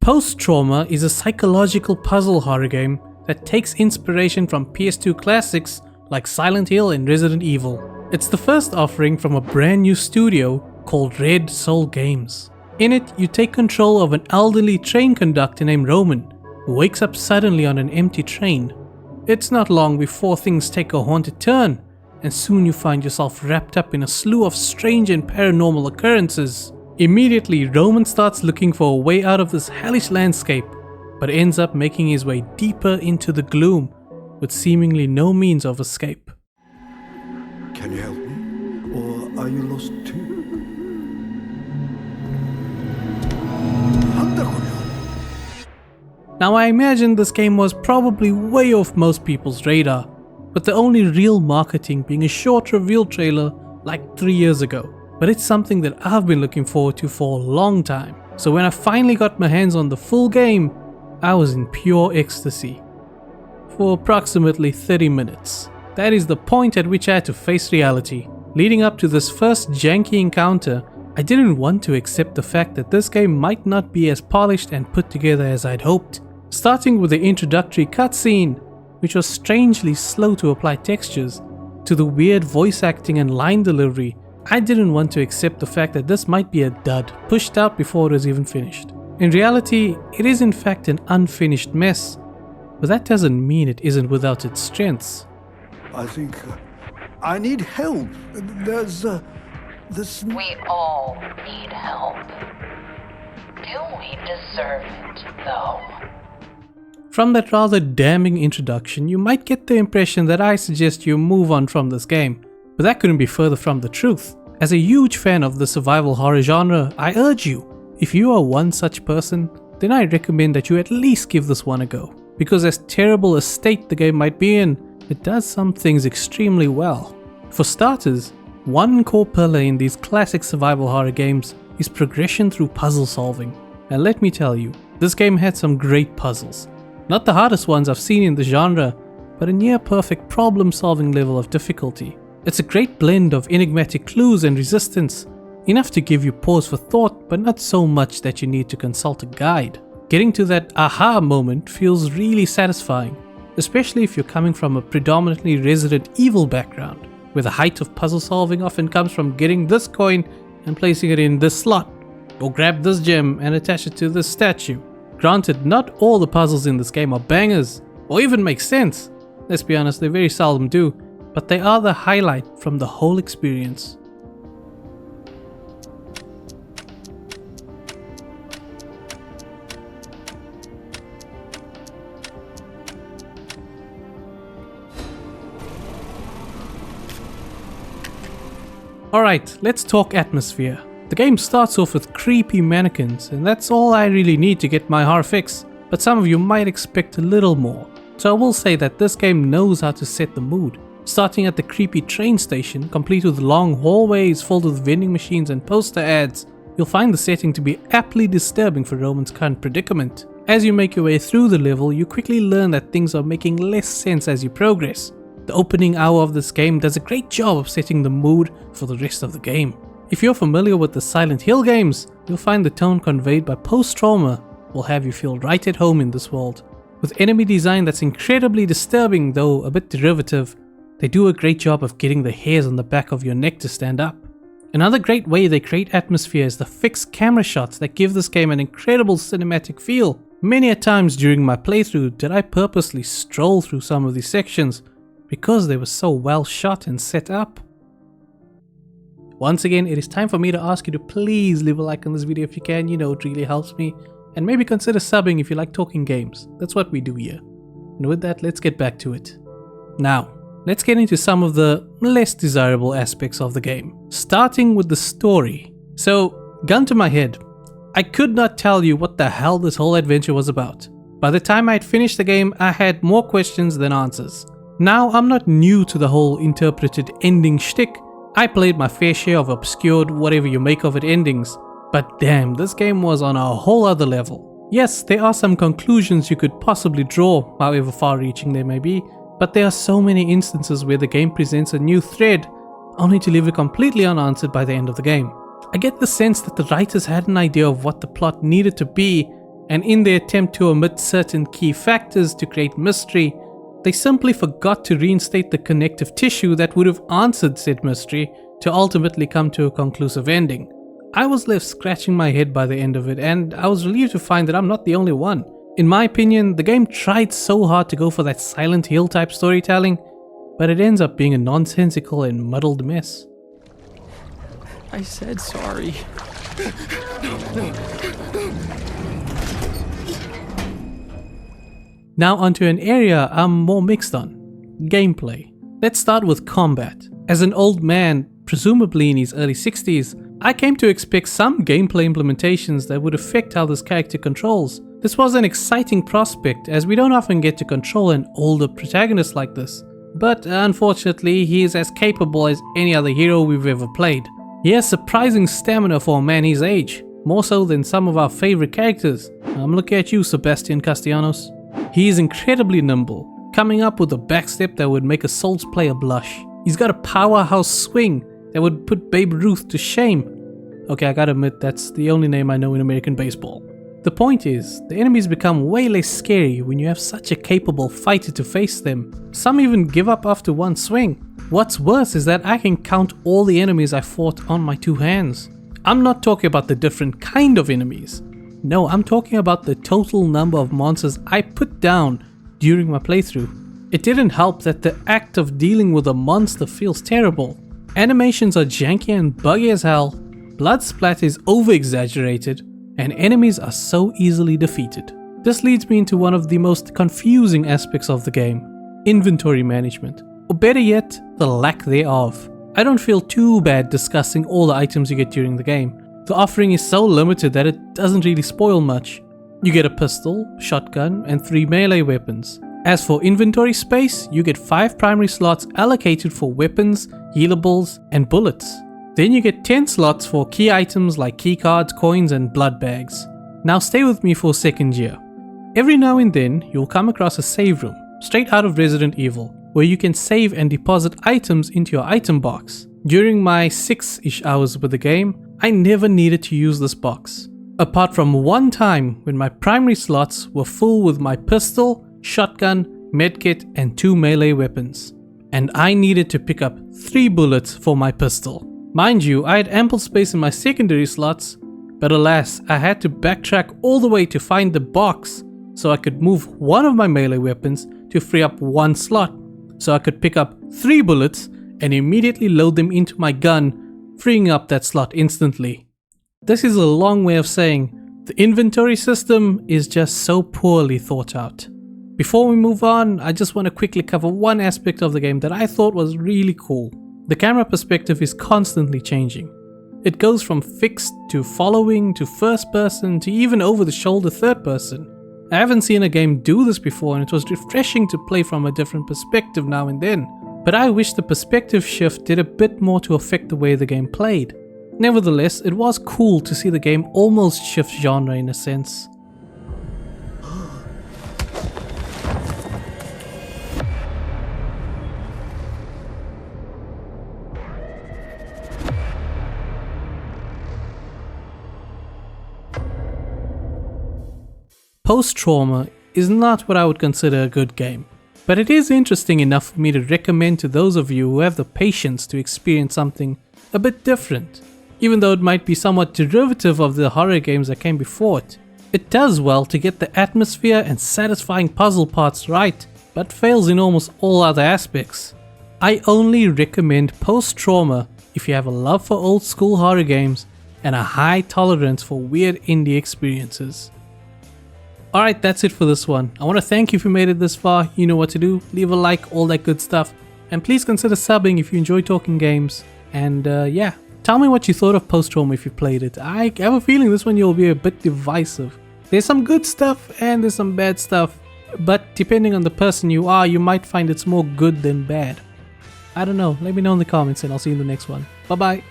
Post-Trauma is a psychological puzzle horror game that takes inspiration from PS2 classics like Silent Hill and Resident Evil. It's the first offering from a brand new studio called Red Soul Games. In it, you take control of an elderly train conductor named Roman, who wakes up suddenly on an empty train. It's not long before things take a haunted turn, and soon you find yourself wrapped up in a slew of strange and paranormal occurrences. Immediately, Roman starts looking for a way out of this hellish landscape, but ends up making his way deeper into the gloom, with seemingly no means of escape. Can you help me? Or are you lost too? Now I imagine this game was probably way off most people's radar, with the only real marketing being a short reveal trailer like 3 years ago. But it's something that I've been looking forward to for a long time. So when I finally got my hands on the full game, I was in pure ecstasy. For approximately 30 minutes. That is the point at which I had to face reality. Leading up to this first janky encounter, I didn't want to accept the fact that this game might not be as polished and put together as I'd hoped. Starting with the introductory cutscene, which was strangely slow to apply textures, to the weird voice acting and line delivery, I didn't want to accept the fact that this might be a dud, pushed out before it was even finished. In reality, it is in fact an unfinished mess, but that doesn't mean it isn't without its strengths. I think I need help. There's this. We all need help. Do we deserve it, though? From that rather damning introduction, you might get the impression that I suggest you move on from this game, but that couldn't be further from the truth. As a huge fan of the survival horror genre, I urge you, if you are one such person, then I recommend that you at least give this one a go. Because as terrible a state the game might be in, it does some things extremely well. For starters, one core pillar in these classic survival horror games is progression through puzzle solving. And let me tell you, this game had some great puzzles. Not the hardest ones I've seen in the genre, but a near perfect problem solving level of difficulty. It's a great blend of enigmatic clues and resistance, enough to give you pause for thought, but not so much that you need to consult a guide. Getting to that aha moment feels really satisfying, especially if you're coming from a predominantly Resident Evil background, where the height of puzzle solving often comes from getting this coin and placing it in this slot, or grab this gem and attach it to this statue. Granted, not all the puzzles in this game are bangers, or even make sense. Let's be honest, they very seldom do, but they are the highlight from the whole experience. Alright, let's talk atmosphere. The game starts off with creepy mannequins, and that's all I really need to get my horror fix, but some of you might expect a little more. So I will say that this game knows how to set the mood. Starting at the creepy train station, complete with long hallways filled with vending machines and poster ads, you'll find the setting to be aptly disturbing for Roman's current predicament. As you make your way through the level, you quickly learn that things are making less sense as you progress. The opening hour of this game does a great job of setting the mood for the rest of the game. If you're familiar with the Silent Hill games, you'll find the tone conveyed by Post-Trauma will have you feel right at home in this world. With enemy design that's incredibly disturbing, though a bit derivative, they do a great job of getting the hairs on the back of your neck to stand up. Another great way they create atmosphere is the fixed camera shots that give this game an incredible cinematic feel. Many a times during my playthrough did I purposely stroll through some of these sections because they were so well shot and set up. Once again, it is time for me to ask you to please leave a like on this video if you can, you know it really helps me, and maybe consider subbing if you like talking games. That's what we do here. And with that, let's get back to it. Now, let's get into some of the less desirable aspects of the game, starting with the story. So, gun to my head, I could not tell you what the hell this whole adventure was about. By the time I'd finished the game, I had more questions than answers. Now, I'm not new to the whole interpreted ending shtick. I played my fair share of obscured whatever you make of it endings, but damn, this game was on a whole other level. Yes, there are some conclusions you could possibly draw, however far-reaching they may be, but there are so many instances where the game presents a new thread, only to leave it completely unanswered by the end of the game. I get the sense that the writers had an idea of what the plot needed to be, and in their attempt to omit certain key factors to create mystery, they simply forgot to reinstate the connective tissue that would have answered said mystery to ultimately come to a conclusive ending. I was left scratching my head by the end of it, and I was relieved to find that I'm not the only one. In my opinion, the game tried so hard to go for that Silent Hill type storytelling, but it ends up being a nonsensical and muddled mess. I said sorry. Now onto an area I'm more mixed on. Gameplay. Let's start with combat. As an old man, presumably in his early 60s, I came to expect some gameplay implementations that would affect how this character controls. This was an exciting prospect, as we don't often get to control an older protagonist like this. But unfortunately, he is as capable as any other hero we've ever played. He has surprising stamina for a man his age, more so than some of our favorite characters. I'm looking at you, Sebastian Castellanos. He is incredibly nimble, coming up with a backstep that would make a Souls player blush. He's got a powerhouse swing that would put Babe Ruth to shame. Okay, I gotta admit, that's the only name I know in American baseball. The point is, the enemies become way less scary when you have such a capable fighter to face them. Some even give up after one swing. What's worse is that I can count all the enemies I fought on my two hands. I'm not talking about the different kind of enemies. No, I'm talking about the total number of monsters I put down during my playthrough. It didn't help that the act of dealing with a monster feels terrible. Animations are janky and buggy as hell, blood splatter is over-exaggerated, and enemies are so easily defeated. This leads me into one of the most confusing aspects of the game: inventory management, or better yet, the lack thereof. I don't feel too bad discussing all the items you get during the game. The offering is so limited that it doesn't really spoil much. You get a pistol, shotgun, and 3 melee weapons. As for inventory space, you get 5 primary slots allocated for weapons, healables, and bullets. Then you get 10 slots for key items like keycards, coins, and blood bags. Now stay with me for a second here. Every now and then, you'll come across a save room, straight out of Resident Evil, where you can save and deposit items into your item box. During my 6-ish hours with the game, I never needed to use this box. Apart from one time when my primary slots were full with my pistol, shotgun, medkit, and 2 melee weapons. And I needed to pick up 3 bullets for my pistol. Mind you, I had ample space in my secondary slots, but alas, I had to backtrack all the way to find the box so I could move one of my melee weapons to free up 1 slot, so I could pick up 3 bullets and immediately load them into my gun, freeing up that slot instantly. This is a long way of saying the inventory system is just so poorly thought out. Before we move on, I just want to quickly cover one aspect of the game that I thought was really cool. The camera perspective is constantly changing. It goes from fixed to following to first person to even over the shoulder third person. I haven't seen a game do this before, and it was refreshing to play from a different perspective now and then. But I wish the perspective shift did a bit more to affect the way the game played. Nevertheless, it was cool to see the game almost shift genre in a sense. Post-Trauma is not what I would consider a good game, but it is interesting enough for me to recommend to those of you who have the patience to experience something a bit different. Even though it might be somewhat derivative of the horror games that came before it, it does well to get the atmosphere and satisfying puzzle parts right, but fails in almost all other aspects. I only recommend Post-Trauma if you have a love for old school horror games and a high tolerance for weird indie experiences. Alright, that's it for this one. I want to thank you if you made it this far. You know what to do. Leave a like, all that good stuff. And please consider subbing if you enjoy talking games. And yeah, tell me what you thought of Post-Trauma if you played it. I have a feeling this one you'll be a bit divisive. There's some good stuff and there's some bad stuff. But depending on the person you are, you might find it's more good than bad. I don't know. Let me know in the comments and I'll see you in the next one. Bye bye.